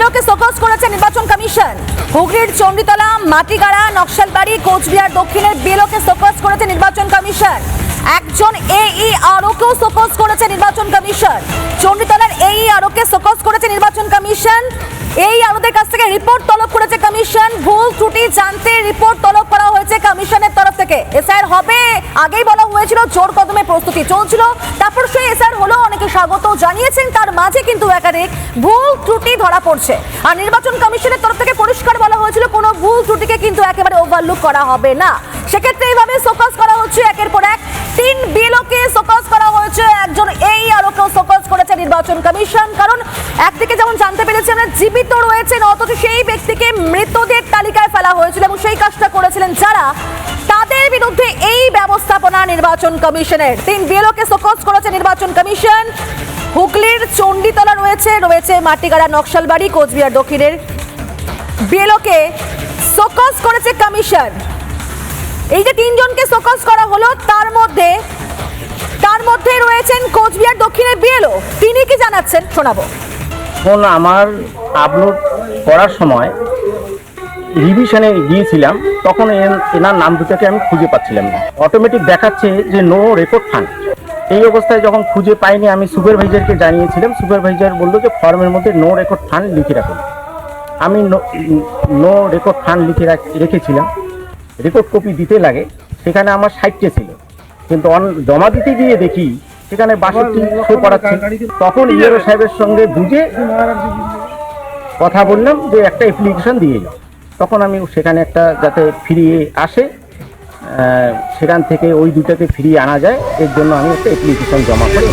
বিএলওকে show cause করেছে নির্বাচন commission. হুগলির চণ্ডীতলা, মাটিগাড়া, নকশালবাড়ি, কোচবিহার দক্ষিণের বিএলওকে শোকজ করেছে নির্বাচন কমিশন। একজন AEROকেও শোকজ করেছে নির্বাচন কমিশন। চণ্ডীতলার AEROকে শোকজ করেছে নির্বাচন কমিশন। AEROদের কাছ থেকে রিপোর্ট তলব করেছে কমিশন। ভুল ত্রুটি জানতে রিপোর্ট তলব করা হয়েছে কমিশনের তরফ থেকে। এসআইআর হবে আগেই বলা হয়েছিল, জোর কদমে প্রস্তুতি চলছিল, তারপর সেই এসআইআর হলো, অনেকে স্বাগত জানিয়েছেন, তার মাঝে কিন্তু একাধিক ভুল ত্রুটি ধরা পড়ছে। আর নির্বাচন কমিশনের তরফ থেকে পরিষ্কার বলা হয়েছিল কোনো ভুল ত্রুটিকে কিন্তু একেবারে ওভারলুক করা হবে না। সেক্ষেত্রে এইভাবে শোকজ করা হচ্ছে একের পর এক। 3 বিএলওকে শোকজ করা হয়েছে, একজন AEROকেও শোকজ করেছে নির্বাচন কমিশন। কারণ একদিকে যেমন জানতে পেরেছি আমরা জীবিত রয়েছেন, অথচ সেই ব্যক্তিকে মৃতদের তালিকায় ফেলা হয়েছিল এবং সেই কাজটা করেছিলেন যারা, তাদের বিরুদ্ধে এই ব্যবস্থাপনা নির্বাচন কমিশনের। 3 বিএলওকে শোকজ করেছে নির্বাচন কমিশন। হুগলির চণ্ডীতলা রয়েছে মাটিগাড়া, নকশালবাড়ি, কোচবিহার দক্ষিণের বিএলওকে শোকজ করেছে কমিশন। এই যে 3 জনকে শোকজ করা হলো, তার মধ্যে রয়েছেন কোচবিহার দক্ষিণের বিএলও। তিনি কি জানাচ্ছেন শোনাবো। ফোন আমার আপলোড করার সময় রিভিশনে গিয়েছিলাম, তখন এনার নাম দুটাকে আমি খুঁজে পাচ্ছিলাম না। অটোমেটিক দেখাচ্ছে যে নো রেকর্ড ফান্ড। এই অবস্থায় যখন খুঁজে পাইনি, আমি সুপারভাইজারকে জানিয়েছিলাম। সুপারভাইজার বললো যে ফর্মের মধ্যে নো রেকর্ড ফান্ড লিখে রাখুন। আমি নো রেকর্ড ফান্ড লিখে রেখেছিলাম। রেকর্ড কপি দিতে লাগে, সেখানে আমার 60টে ছিল, কিন্তু জমা দিতে গিয়ে দেখি সেখানে 62 শো করাচ্ছে। তখন ইএরও সাহেবের সঙ্গে বুঝে কথা বললাম যে একটা অ্যাপ্লিকেশন দিয়ে যাও। তখন আমি সেখানে একটা যাতে ফিরিয়ে আসে, সেখান থেকে ওই দুটাকে ফিরিয়ে আনা যায়, এর জন্য আমি একটা অ্যাপ্লিকেশন জমা করি।